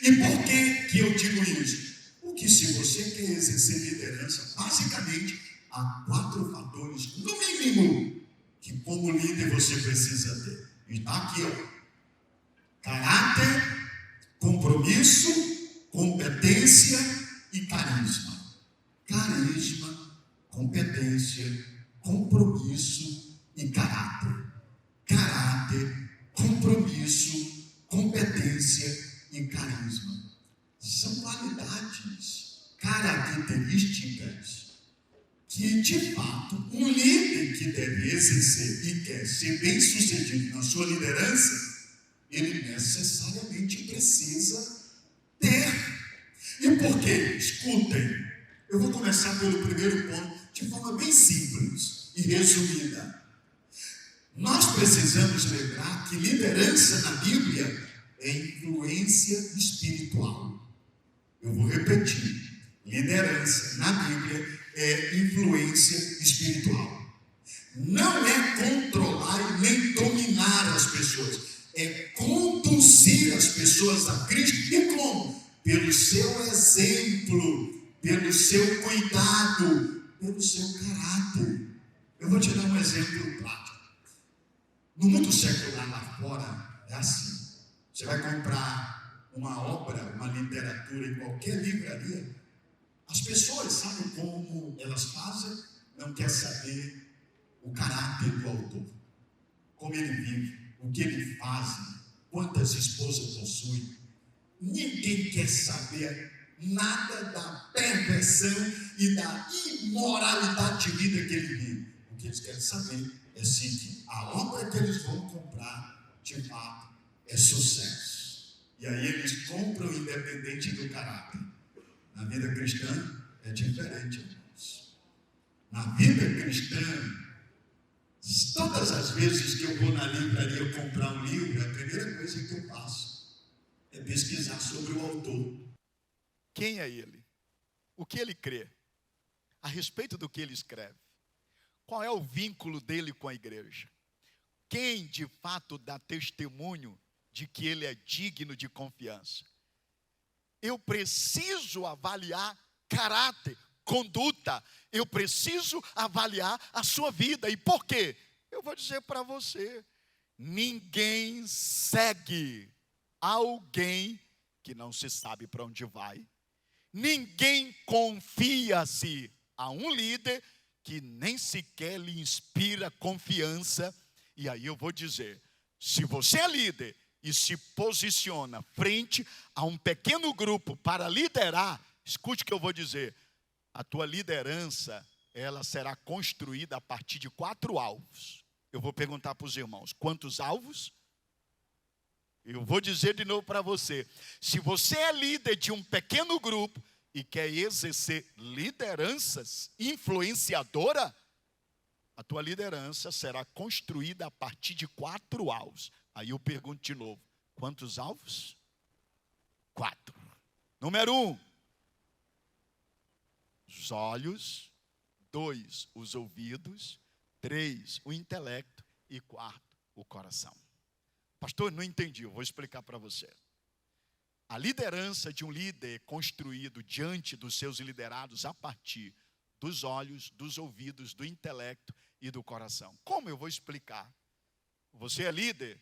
E por que eu digo isso? Porque se você quer exercer liderança, basicamente, há 4 fatores, no mínimo, que como líder você precisa ter. Está aqui, ó. Caráter, compromisso, competência e carisma. Carisma, competência, compromisso e caráter. Caráter, compromisso, competência e carisma. São qualidades, características que, de fato, um líder que deve exercer e quer ser bem sucedido na sua liderança, ele necessariamente precisa ter. E por quê? Escutem, eu vou começar pelo primeiro ponto, de forma bem simples e resumida. Nós precisamos lembrar que liderança na Bíblia é influência espiritual. Eu vou repetir. Liderança na Bíblia é influência espiritual. Não é controlar e nem dominar as pessoas. É conduzir as pessoas a Cristo. E como? Pelo seu exemplo, pelo seu cuidado, pelo seu caráter. Eu vou te dar um exemplo prático. No mundo secular lá fora, é assim. Você vai comprar uma obra, uma literatura em qualquer livraria, as pessoas sabem como elas fazem, não quer saber o caráter do autor, como ele vive, o que ele faz, quantas esposas possui. Ninguém quer saber nada da perversão e da imoralidade de vida que ele vive. O que eles querem saber é se a obra que eles vão comprar, de fato, é sucesso. E aí eles compram independente do caráter. Na vida cristã é diferente, irmãos. Na vida cristã, todas as vezes que eu vou na livraria comprar um livro, a primeira coisa que eu faço é pesquisar sobre o autor. Quem é ele? O que ele crê? A respeito do que ele escreve? Qual é o vínculo dele com a igreja? Quem de fato dá testemunho de que ele é digno de confiança? Eu preciso avaliar caráter, conduta. Eu preciso avaliar a sua vida. E por quê? Eu vou dizer para você: ninguém segue alguém que não se sabe para onde vai. Ninguém confia-se a um líder que nem sequer lhe inspira confiança. E aí eu vou dizer, se você é líder e se posiciona frente a um pequeno grupo para liderar, Escute o que eu vou dizer. A tua liderança, ela será construída a partir de 4 alvos. Eu vou perguntar para os irmãos, quantos alvos? Eu vou dizer de novo para você. Se você é líder de um pequeno grupo e quer exercer lideranças influenciadora, a tua liderança será construída a partir de 4 alvos. Aí eu pergunto de novo, quantos alvos? 4. Número 1, os olhos. 2, os ouvidos. 3, o intelecto. E 4, o coração. Pastor, não entendi, eu vou explicar para você. A liderança de um líder é construído diante dos seus liderados a partir dos olhos, dos ouvidos, do intelecto e do coração. Como eu vou explicar? Você é líder,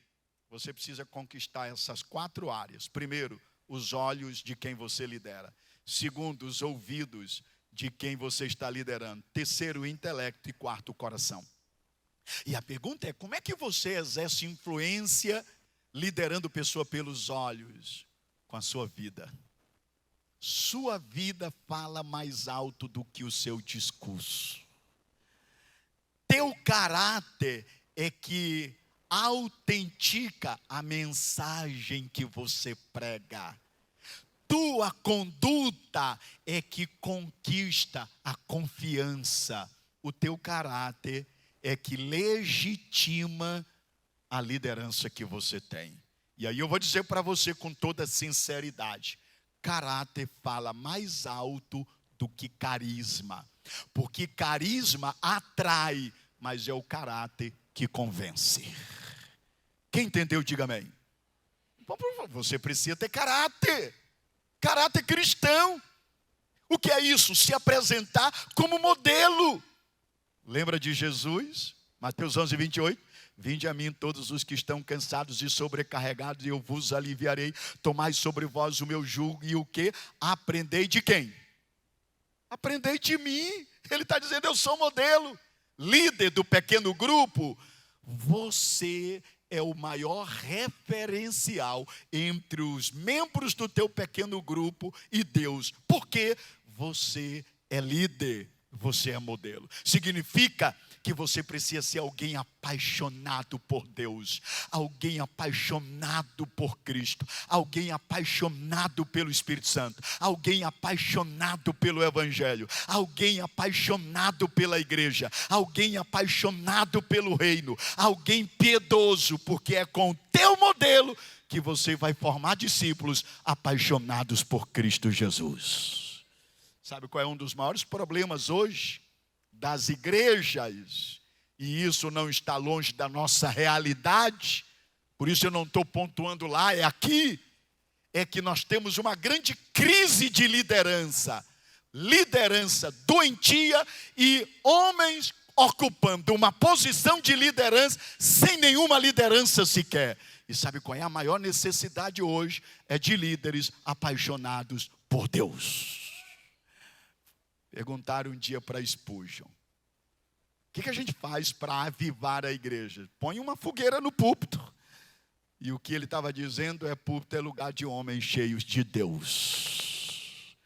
você precisa conquistar essas 4 áreas. Primeiro, os olhos de quem você lidera. Segundo, os ouvidos de quem você está liderando. Terceiro, o intelecto. E 4, o coração. E a pergunta é, como é que você exerce influência liderando pessoa pelos olhos? Com a sua vida. Sua vida fala mais alto do que o seu discurso. Teu caráter é que autentica a mensagem que você prega. Tua conduta é que conquista a confiança. O teu caráter é que legitima a liderança que você tem. E aí eu vou dizer para você com toda sinceridade, caráter fala mais alto do que carisma. Porque carisma atrai, mas é o caráter que convence. Quem entendeu, diga amém. Você precisa ter caráter. Caráter cristão. O que é isso? Se apresentar como modelo. Lembra de Jesus? Mateus 11, 28. Vinde a mim todos os que estão cansados e sobrecarregados, e eu vos aliviarei. Tomai sobre vós o meu jugo e o quê? Aprendei de quem? Aprendei de mim. Ele está dizendo, eu sou modelo. Líder do pequeno grupo, você é o maior referencial entre os membros do teu pequeno grupo e Deus. Porque você é líder, você é modelo. Significa que você precisa ser alguém apaixonado por Deus, alguém apaixonado por Cristo, alguém apaixonado pelo Espírito Santo, alguém apaixonado pelo Evangelho, alguém apaixonado pela igreja, alguém apaixonado pelo reino, alguém piedoso, porque é com o teu modelo que você vai formar discípulos apaixonados por Cristo Jesus. Sabe qual é um dos maiores problemas hoje das igrejas, e isso não está longe da nossa realidade, por isso eu não estou pontuando lá, é aqui, é que nós temos uma grande crise de liderança doentia e homens ocupando uma posição de liderança sem nenhuma liderança sequer. E sabe qual é a maior necessidade hoje? É de líderes apaixonados por Deus. Perguntaram um dia para Spurgeon, o que a gente faz para avivar a igreja? Põe uma fogueira no púlpito. E o que ele estava dizendo é, púlpito é lugar de homens cheios de Deus.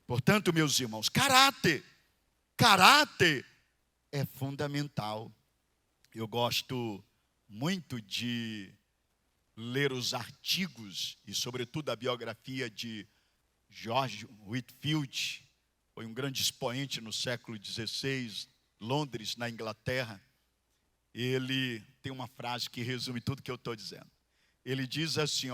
Portanto, meus irmãos, caráter é fundamental. Eu gosto muito de ler os artigos e sobretudo a biografia de George Whitefield. Foi um grande expoente no século XVI, Londres, na Inglaterra. Ele tem uma frase que resume tudo que eu estou dizendo. Ele diz assim,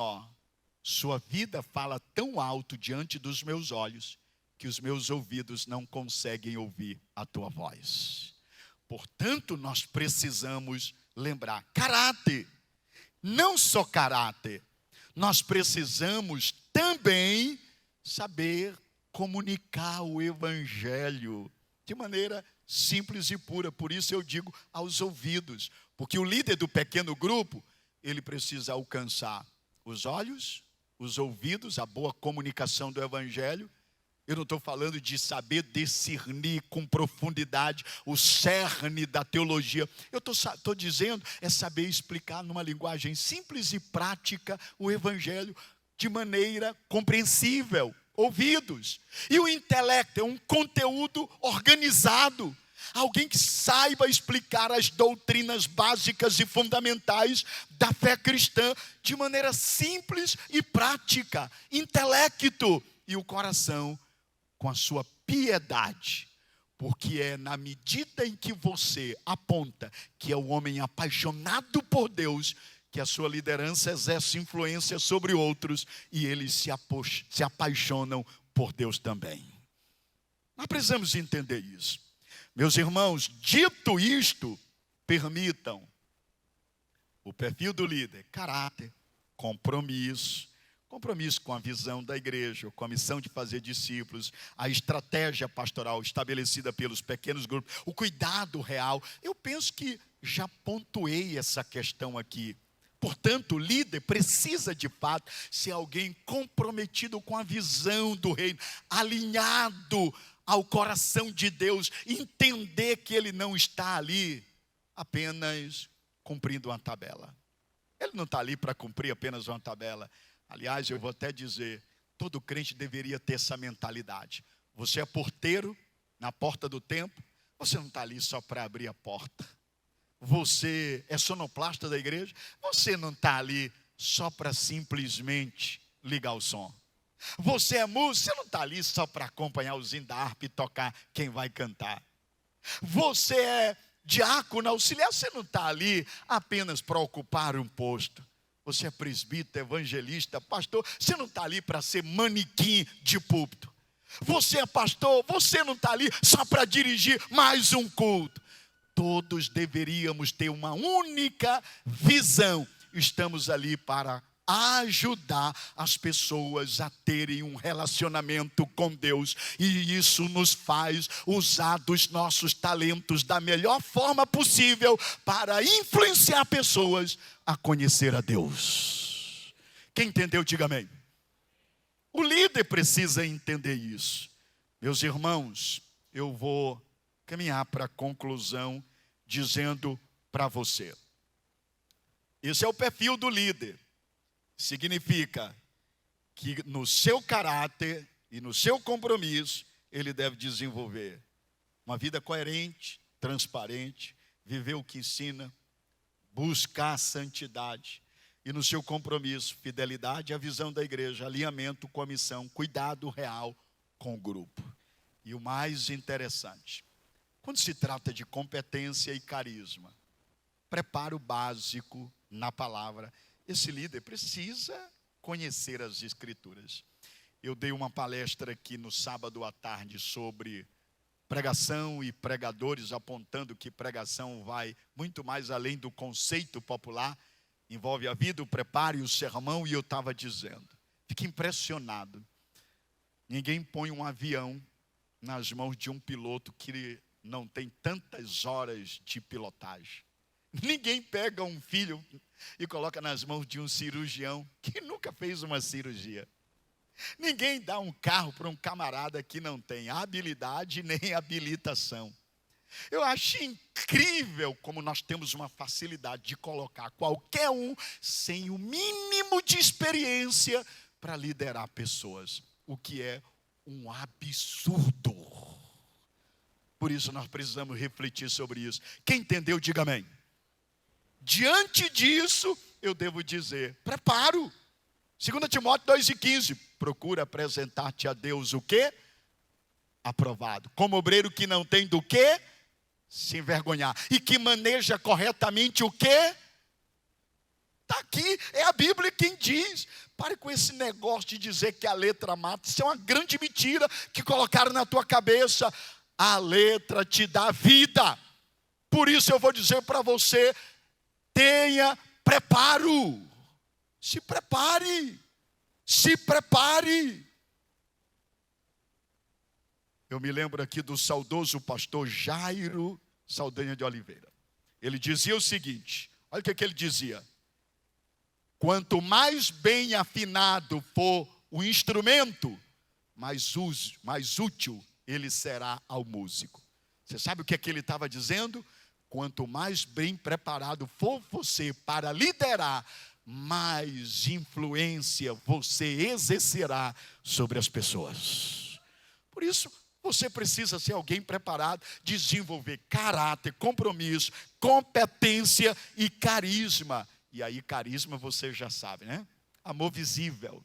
sua vida fala tão alto diante dos meus olhos, que os meus ouvidos não conseguem ouvir a tua voz. Portanto, nós precisamos lembrar, caráter, não só caráter, nós precisamos também saber comunicar o Evangelho de maneira simples e pura. Por isso eu digo aos ouvidos, porque o líder do pequeno grupo, ele precisa alcançar os olhos, os ouvidos, a boa comunicação do Evangelho. Eu não estou falando de saber discernir com profundidade o cerne da teologia. Eu estou dizendo é saber explicar numa linguagem simples e prática o Evangelho de maneira compreensível. ouvidos. E o intelecto é um conteúdo organizado. Alguém que saiba explicar as doutrinas básicas e fundamentais da fé cristã de maneira simples e prática. Intelecto. E o coração com a sua piedade. Porque é na medida em que você aponta que é o homem apaixonado por Deus, que a sua liderança exerce influência sobre outros e eles se apaixonam por Deus também. Nós precisamos entender isso. Meus irmãos, dito isto, permitam o perfil do líder: caráter, compromisso com a visão da igreja, com a missão de fazer discípulos, a estratégia pastoral estabelecida pelos pequenos grupos, o cuidado real. Eu penso que já pontuei essa questão aqui. Portanto, o líder precisa de fato ser alguém comprometido com a visão do reino, alinhado ao coração de Deus, entender que ele não está ali apenas cumprindo uma tabela. Ele não está ali para cumprir apenas uma tabela. Aliás, eu vou até dizer, todo crente deveria ter essa mentalidade. Você é porteiro na porta do templo, você não está ali só para abrir a porta. Você é sonoplasta da igreja, você não está ali só para simplesmente ligar o som. Você é músico, você não está ali só para acompanhar o zinho da harpa e tocar quem vai cantar. Você é diácono auxiliar, você não está ali apenas para ocupar um posto. Você é presbítero, evangelista, pastor, você não está ali para ser manequim de púlpito. Você é pastor, você não está ali só para dirigir mais um culto. Todos deveríamos ter uma única visão. Estamos ali para ajudar as pessoas a terem um relacionamento com Deus. E isso nos faz usar dos nossos talentos da melhor forma possível para influenciar pessoas a conhecer a Deus. Quem entendeu, diga amém. O líder precisa entender isso. Meus irmãos, eu vou caminhar para a conclusão dizendo para você: esse é o perfil do líder. Significa que no seu caráter e no seu compromisso, ele deve desenvolver uma vida coerente, transparente, viver o que ensina, buscar a santidade. E no seu compromisso, fidelidade à visão da igreja, alinhamento com a missão, cuidado real com o grupo. E o mais interessante, quando se trata de competência e carisma, preparo básico na palavra, esse líder precisa conhecer as Escrituras. Eu dei uma palestra aqui no sábado à tarde sobre pregação e pregadores, apontando que pregação vai muito mais além do conceito popular, envolve a vida, o preparo e o sermão, e eu estava dizendo, fico impressionado, ninguém põe um avião nas mãos de um piloto que não tem tantas horas de pilotagem. Ninguém pega um filho e coloca nas mãos de um cirurgião que nunca fez uma cirurgia. Ninguém dá um carro para um camarada que não tem habilidade nem habilitação. Eu acho incrível como nós temos uma facilidade de colocar qualquer um sem o mínimo de experiência para liderar pessoas, o que é um absurdo. Por isso nós precisamos refletir sobre isso. Quem entendeu, diga amém. Diante disso, eu devo dizer, preparo. 2 Timóteo 2,15, procura apresentar-te a Deus o quê? Aprovado. Como obreiro que não tem do quê? Se envergonhar. E que maneja corretamente o quê? Está aqui, é a Bíblia quem diz. Pare com esse negócio de dizer que a letra mata. Isso é uma grande mentira que colocaram na tua cabeça. A letra te dá vida. Por isso eu vou dizer para você, tenha preparo. Se prepare. Se prepare. Eu me lembro aqui do saudoso pastor Jairo Saldanha de Oliveira. Ele dizia o seguinte, olha o que ele dizia. Quanto mais bem afinado for o instrumento, mais útil ele será ao músico. Você sabe o que ele estava dizendo? Quanto mais bem preparado for você para liderar, mais influência você exercerá sobre as pessoas. Por isso, você precisa ser alguém preparado, desenvolver caráter, compromisso, competência e carisma. E aí, carisma você já sabe, né? Amor visível,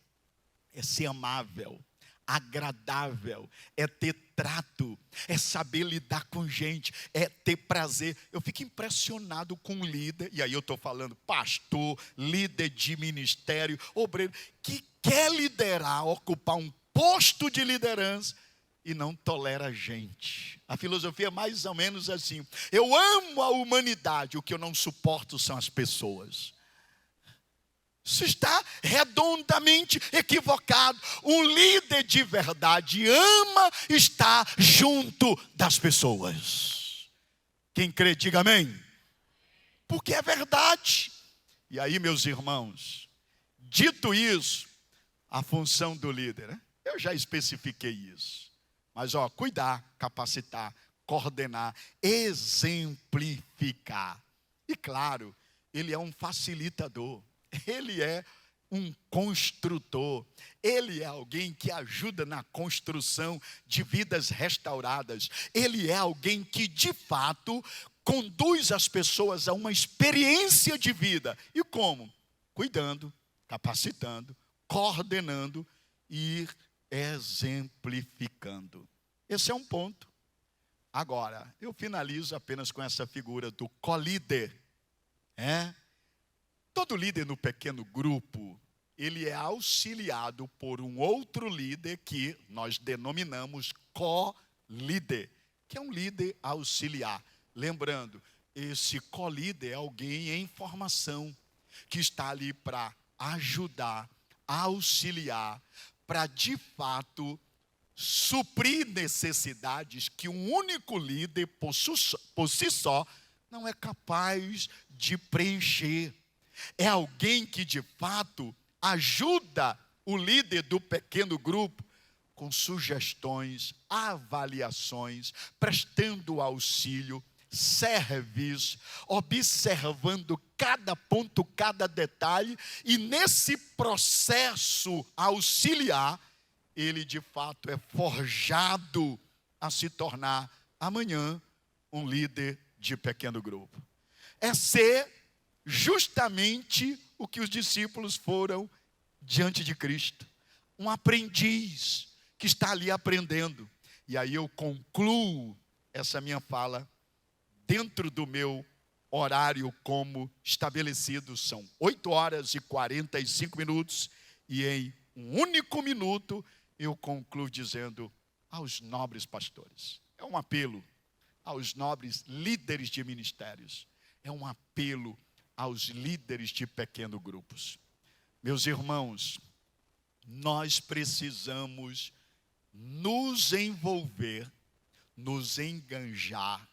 é ser amável, agradável, é ter trato, é saber lidar com gente, é ter prazer. Eu fico impressionado com um líder, e aí eu estou falando pastor, líder de ministério, obreiro, que quer liderar, ocupar um posto de liderança e não tolera gente. A filosofia é mais ou menos assim: eu amo a humanidade, o que eu não suporto são as pessoas. Isso está redondamente equivocado. Um líder de verdade ama estar junto das pessoas. Quem crê, diga amém. Porque é verdade. E aí, meus irmãos, dito isso, a função do líder, né? Eu já especifiquei isso. Mas, cuidar, capacitar, coordenar, exemplificar. E claro, ele é um facilitador. Ele é um construtor, ele é alguém que ajuda na construção de vidas restauradas, ele é alguém que de fato conduz as pessoas a uma experiência de vida. E como? Cuidando, capacitando, coordenando e exemplificando. Esse é um ponto. Agora, eu finalizo apenas com essa figura do co-líder. Todo líder no pequeno grupo, ele é auxiliado por um outro líder que nós denominamos co-líder, que é um líder auxiliar. Lembrando, esse co-líder é alguém em formação, que está ali para ajudar, auxiliar, para de fato suprir necessidades que um único líder por si só não é capaz de preencher. É alguém que de fato ajuda o líder do pequeno grupo com sugestões, avaliações, prestando auxílio, serviço, observando cada ponto, cada detalhe, e nesse processo auxiliar, ele de fato é forjado a se tornar amanhã um líder de pequeno grupo. É ser justamente o que os discípulos foram diante de Cristo. Um aprendiz que está ali aprendendo. E aí eu concluo essa minha fala dentro do meu horário como estabelecido. São 8h45, e em um único minuto eu concluo dizendo aos nobres pastores. É um apelo aos nobres líderes de ministérios. É um apelo aos líderes de pequenos grupos. Meus irmãos, nós precisamos nos envolver, nos enganjar,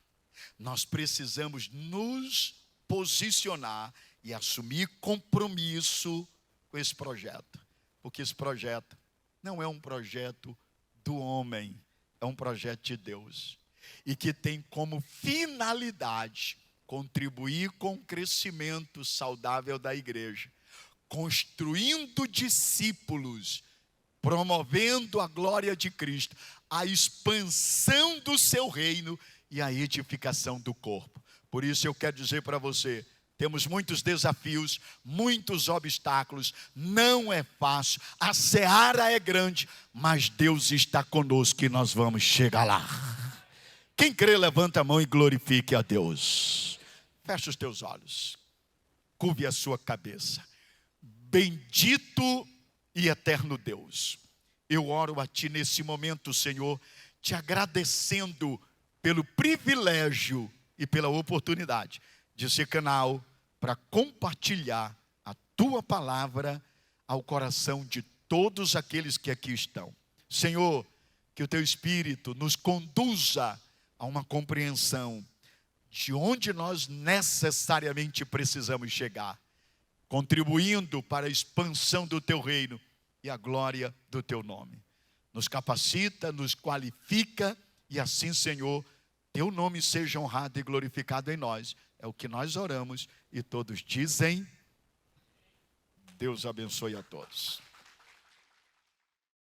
nós precisamos nos posicionar e assumir compromisso com esse projeto. Porque esse projeto não é um projeto do homem, é um projeto de Deus. E que tem como finalidade contribuir com o crescimento saudável da igreja, construindo discípulos, promovendo a glória de Cristo, a expansão do seu reino e a edificação do corpo. Por isso eu quero dizer para você, temos muitos desafios, muitos obstáculos, não é fácil, a seara é grande, mas Deus está conosco e nós vamos chegar lá. Quem crê, levanta a mão e glorifique a Deus. Feche os teus olhos, curve a sua cabeça. Bendito e eterno Deus, eu oro a Ti nesse momento, Senhor, te agradecendo pelo privilégio e pela oportunidade de ser canal para compartilhar a Tua palavra ao coração de todos aqueles que aqui estão. Senhor, que o Teu Espírito nos conduza a uma compreensão de onde nós necessariamente precisamos chegar, contribuindo para a expansão do Teu reino e a glória do Teu nome. Nos capacita, nos qualifica, e assim, Senhor, Teu nome seja honrado e glorificado em nós. É o que nós oramos, e todos dizem Deus abençoe a todos.